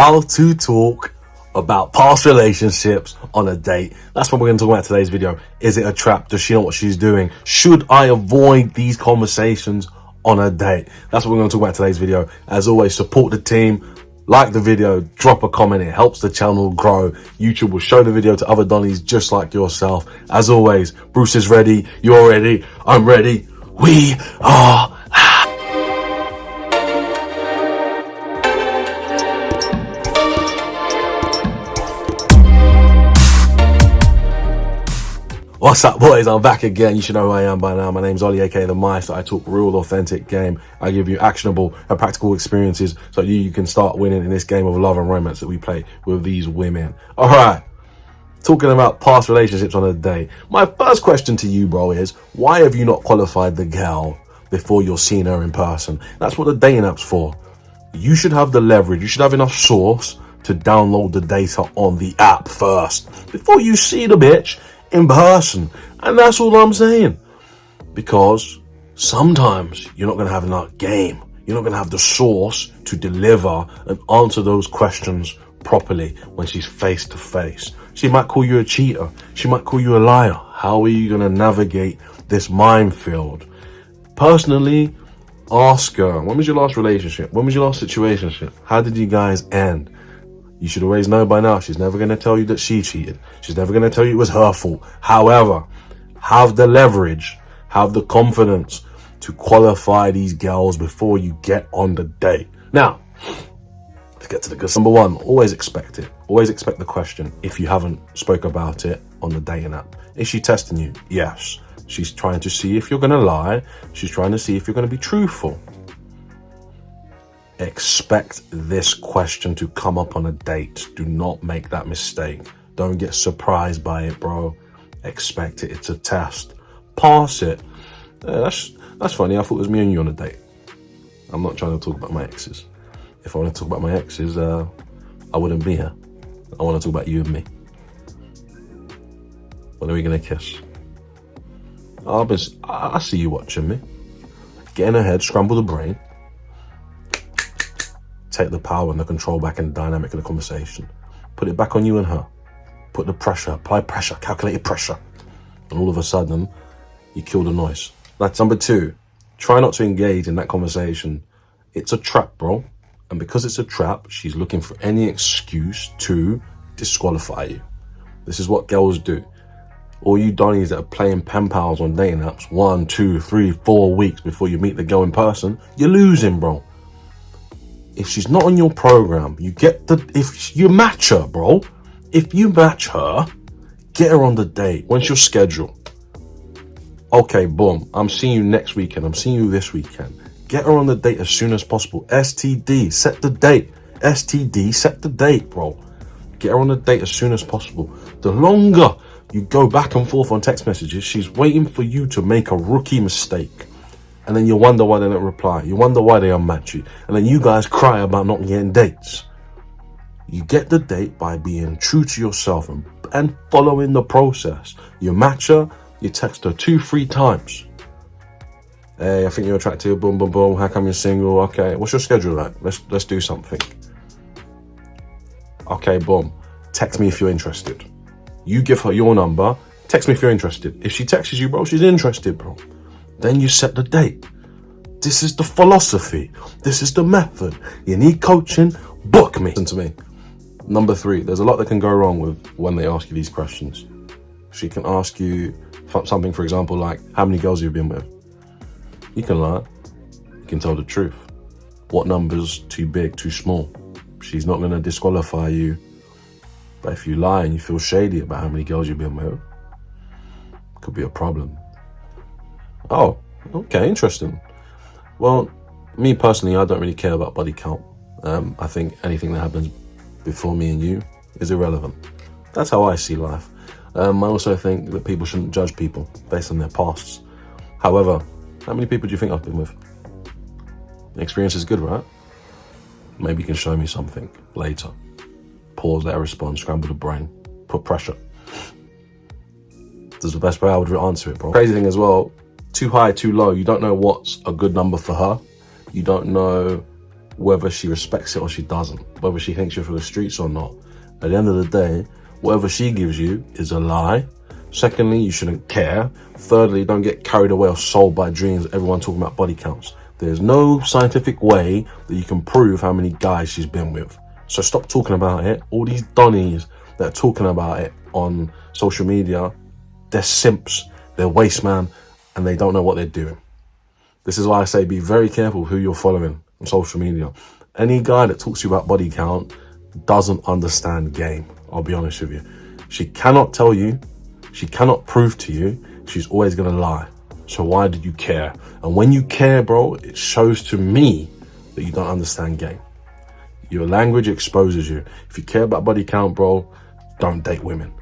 How to talk about past relationships on a date. That's what we're going to talk about today's video. Is it a trap? Does she know what she's doing? Should I avoid these conversations on a date? That's what we're going to talk about today's video. As always, support the team, like the video, drop a comment. It helps the channel grow. YouTube will show the video to other Donnies just like yourself. As always, Bruce is ready. You're ready. I'm ready. We are. What's up, boys? I'm back again. You should know who I am by now. My name's Ollie, aka the Mizster. I talk real, authentic game. I give you actionable and practical experiences so you can start winning in this game of love and romance that we play with these women. All right, talking about past relationships on a date. My first question to you, bro, is why have you not qualified the girl before you're seeing her in person? That's what the dating app's for. You should have the leverage. You should have enough source to download the data on the app first before you see the bitch in person. And that's all I'm saying, because sometimes you're not going to have enough game. You're not going to have the source to deliver and answer those questions properly when she's face to face. She might call you a cheater. She might call you a liar. How are you going to navigate this minefield? Personally, ask her, when was your last relationship? When was your last situationship? How did you guys end? You should always know by now, she's never going to tell you that she cheated. She's never going to tell you it was her fault. However, have the leverage, have the confidence to qualify these girls before you get on the date. Now, let's get to the good. Number one, always expect it. Always expect the question if you haven't spoke about it on the dating app. Is she testing you? Yes. She's trying to see if you're going to lie. She's trying to see if you're going to be truthful. Expect this question to come up on a date. Do not make that mistake. Don't get surprised by it, bro. Expect it. It's a test. Pass it. That's funny. I thought it was me and you on a date. I'm not trying to talk about my exes. If I want to talk about my exes, I wouldn't be here. I want to talk about you and me. When are we going to kiss? I see you watching me. Get in her head, scramble the brain. Take the power and the control back in the dynamic of the conversation. Put it back on you and her. Put the pressure, apply pressure, calculated pressure. And all of a sudden, you kill the noise. That's number two. Try not to engage in that conversation. It's a trap, bro. And because it's a trap, she's looking for any excuse to disqualify you. This is what girls do. All you donnies that are playing pen pals on dating apps 1, 2, 3, 4 weeks before you meet the girl in person, you're losing, bro. If she's not on your program, if you match her, bro. If you match her, get her on the date. When's your schedule? Okay, boom. I'm seeing you next weekend. I'm seeing you this weekend. Get her on the date as soon as possible. STD, set the date. STD, set the date, bro. Get her on the date as soon as possible. The longer you go back and forth on text messages, she's waiting for you to make a rookie mistake. And then you wonder why they don't reply. You wonder why they unmatch you. And then you guys cry about not getting dates. You get the date by being true to yourself and following the process. You match her, you text her 2-3 times. Hey, I think you're attractive, boom, boom, boom. How come you're single? Okay, what's your schedule like? Let's do something. Okay, boom. Text me if you're interested. You give her your number, text me if you're interested. If she texts you, bro, she's interested, bro. Then you set the date. This is the philosophy. This is the method. You need coaching, book me. Listen to me. Number three, there's a lot that can go wrong with when they ask you these questions. She can ask you something, for example, like, how many girls you've been with? You can lie. You can tell the truth. What number's too big, too small? She's not going to disqualify you. But if you lie and you feel shady about how many girls you've been with, it could be a problem. Oh, okay, interesting. Well, me personally, I don't really care about body count. I think anything that happens before me and you is irrelevant. That's how I see life. I also think that people shouldn't judge people based on their pasts. However, how many people do you think I've been with? The experience is good, right? Maybe you can show me something later. Pause, let her respond, scramble the brain, put pressure. This is the best way I would answer it, bro. Crazy thing as well, too high, too low. You don't know what's a good number for her. You don't know whether she respects it or she doesn't, whether she thinks you're for the streets or not. At the end of the day, whatever she gives you is a lie. Secondly, you shouldn't care. Thirdly, don't get carried away or sold by dreams. Everyone talking about body counts. There's no scientific way that you can prove how many guys she's been with. So stop talking about it. All these donnies that are talking about it on social media, they're simps, they're waste man, and they don't know what they're doing. This is why I say be very careful who you're following on social media. Any guy that talks to you about body count doesn't understand game. I'll be honest with you. She cannot tell you, she cannot prove to you, she's always gonna lie. So why did you care? And when you care, bro, it shows to me that you don't understand game. Your language exposes you. If you care about body count, bro, don't date women.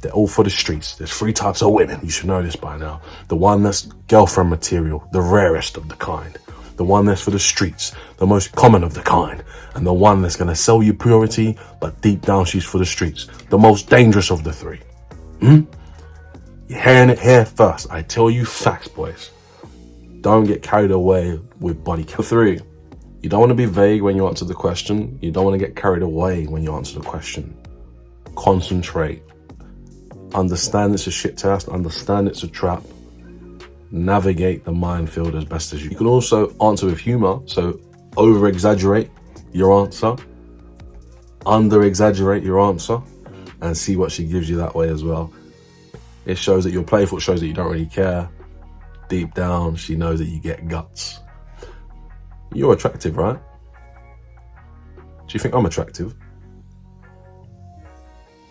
They're all for the streets. There's 3 types of women. You should know this by now. The one that's girlfriend material, the rarest of the kind. The one that's for the streets, the most common of the kind. And the one that's gonna sell you purity, but deep down she's for the streets. The most dangerous of the 3. You're hearing it here first. I tell you facts, boys. Don't get carried away with body count. 3, you don't want to be vague when you answer the question. You don't want to get carried away when you answer the question. Concentrate. Understand it's a shit test. Understand it's a trap. Navigate the minefield as best as you can. Also answer with humor. So over-exaggerate your answer. Under-exaggerate your answer. And see what she gives you that way as well. It shows that you're playful. It shows that you don't really care. Deep down, she knows that you get guts. You're attractive, right? Do you think I'm attractive?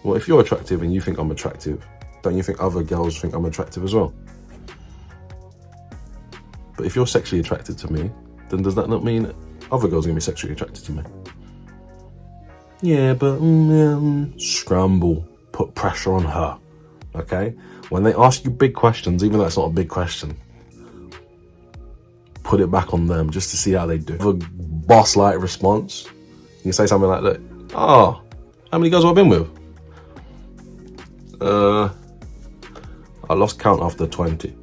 Well, if you're attractive and you think I'm attractive, don't you think other girls think I'm attractive as well? But if you're sexually attracted to me, then does that not mean other girls are going to be sexually attracted to me? Yeah, but scramble, put pressure on her, okay? When they ask you big questions, even though it's not a big question, put it back on them just to see how they do. Have a boss-like response. You can say something like, look, how many girls have I been with? I lost count after 20.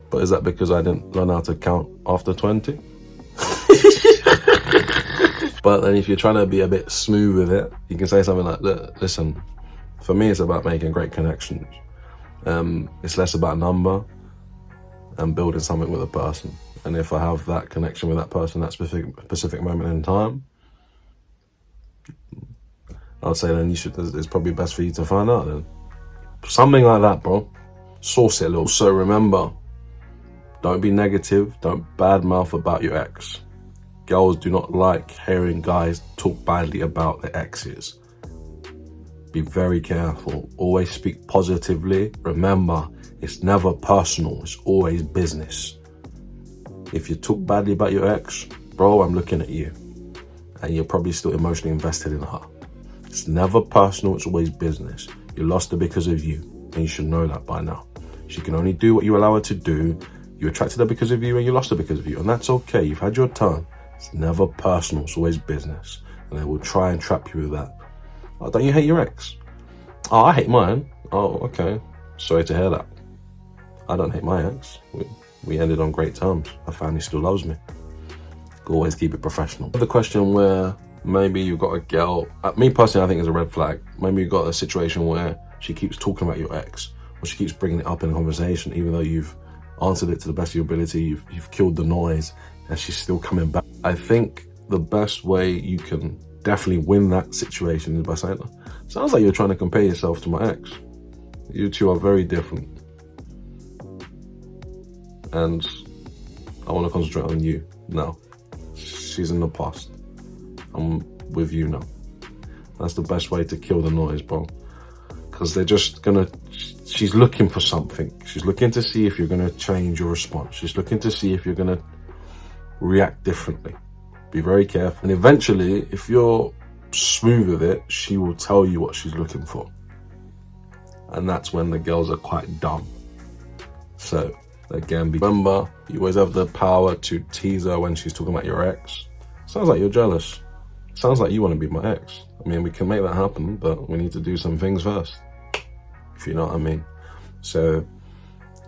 But is that because I didn't learn how to count after 20? But then if you're trying to be a bit smooth with it, you can say something like, look, listen, for me it's about making great connections. It's less about number and building something with a person. And if I have that connection with that person at specific moment in time, I'd say then it's probably best for you to find out then. Something like that, bro. Sauce it a little. So remember, don't be negative, don't badmouth about your ex. Girls do not like hearing guys talk badly about their exes. Be very careful. Always speak positively. Remember, it's never personal, it's always business. If you talk badly about your ex, bro, I'm looking at you. And you're probably still emotionally invested in her. It's never personal, it's always business. You lost her because of you, and you should know that by now. She can only do what you allow her to do. You attracted her because of you, and you lost her because of you, and that's okay. You've had your turn. It's never personal, it's always business. And they will try and trap you with that. Oh, don't you hate your ex? Oh, I hate mine. Oh, okay. Sorry to hear that. I don't hate my ex. We ended on great terms. My family still loves me. Always keep it professional. The question where maybe you've got a girl, me personally I think is a red flag. Maybe you've got a situation where she keeps talking about your ex, or she keeps bringing it up in a conversation, even though you've answered it to the best of your ability, you've killed the noise, and she's still coming back. I think the best way you can definitely win that situation is by saying, sounds like you're trying to compare yourself to my ex. You two are very different. And I want to concentrate on you now. She's in the past. I'm with you now. That's the best way to kill the noise, bro. Because they're just gonna, she's looking for something. She's looking to see if you're gonna change your response. She's looking to see if you're gonna react differently. Be very careful. And eventually, if you're smooth with it, she will tell you what she's looking for. And that's when the girls are quite dumb. So, again, remember, you always have the power to tease her when she's talking about your ex. Sounds like you're jealous. Sounds like you want to be my ex. I mean, we can make that happen, but we need to do some things first, if you know what I mean. So,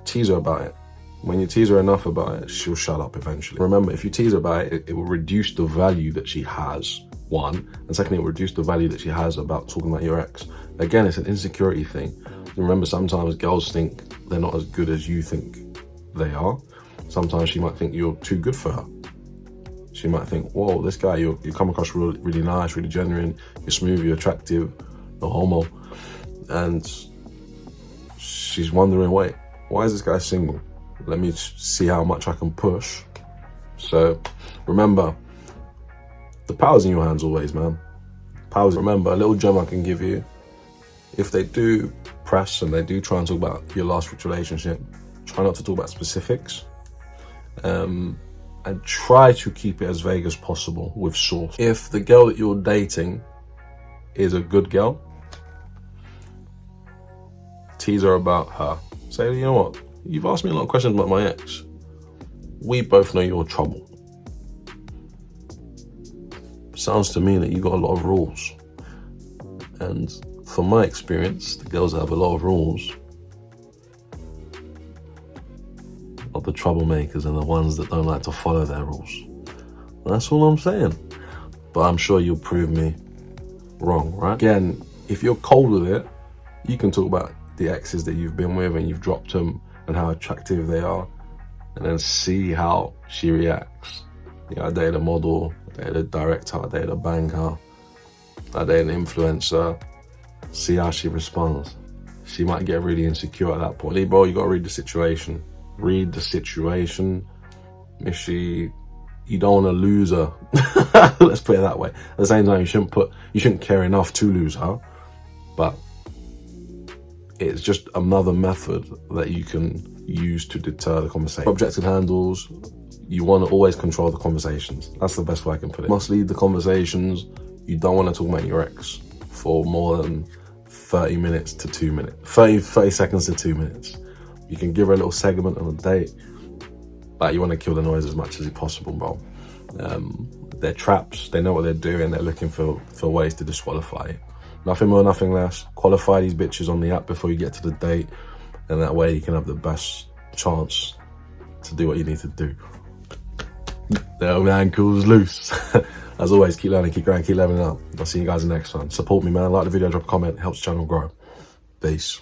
tease her about it. When you tease her enough about it, she'll shut up eventually. Remember, if you tease her about it, it will reduce the value that she has, one, and secondly, it will reduce the value that she has about talking about your ex. Again, it's an insecurity thing. Remember, sometimes girls think they're not as good as you think they are. Sometimes she might think you're too good for her. She might think, whoa, this guy, you come across really, really nice, really genuine, you're smooth, you're attractive, no homo. And she's wondering, wait, why is this guy single? Let me see how much I can push. So remember, the power's in your hands always, man. Power's, remember, a little gem I can give you. If they do press and they do try and talk about your last relationship, try not to talk about specifics. And try to keep it as vague as possible with source. If the girl that you're dating is a good girl, tease her about her. Say, you know what? You've asked me a lot of questions about my ex. We both know you're trouble. Sounds to me that you got a lot of rules. And from my experience, the girls that have a lot of rules are the troublemakers and the ones that don't like to follow their rules. That's all I'm saying. But I'm sure you'll prove me wrong, right? Again, if you're cold with it, you can talk about the exes that you've been with and you've dropped them and how attractive they are, and then see how she reacts. You know, I dated a model, I dated a director, I dated a banker, I dated an influencer. See how she responds. She might get really insecure at that point. Hey, bro, you gotta read the situation. Read the situation. If you don't want to lose her, let's put it that way. At the same time, you shouldn't care enough to lose her, but it's just another method that you can use to deter the conversation. Objective handles, you want to always control the conversations. That's the best way I can put it. You must lead the conversations. You don't want to talk about your ex for more than 30 minutes to 2 minutes. 30 seconds to 2 minutes. You can give her a little segment on a date, but you want to kill the noise as much as possible, bro. They're traps, they know what they're doing, they're looking for ways to disqualify you. Nothing more, nothing less. Qualify these bitches on the app before you get to the date, and that way you can have the best chance to do what you need to do. The old ankle's loose. As always, keep learning, keep growing, keep leveling up. I'll see you guys in the next one. Support me, man. Like the video, drop a comment, helps the channel grow. Peace.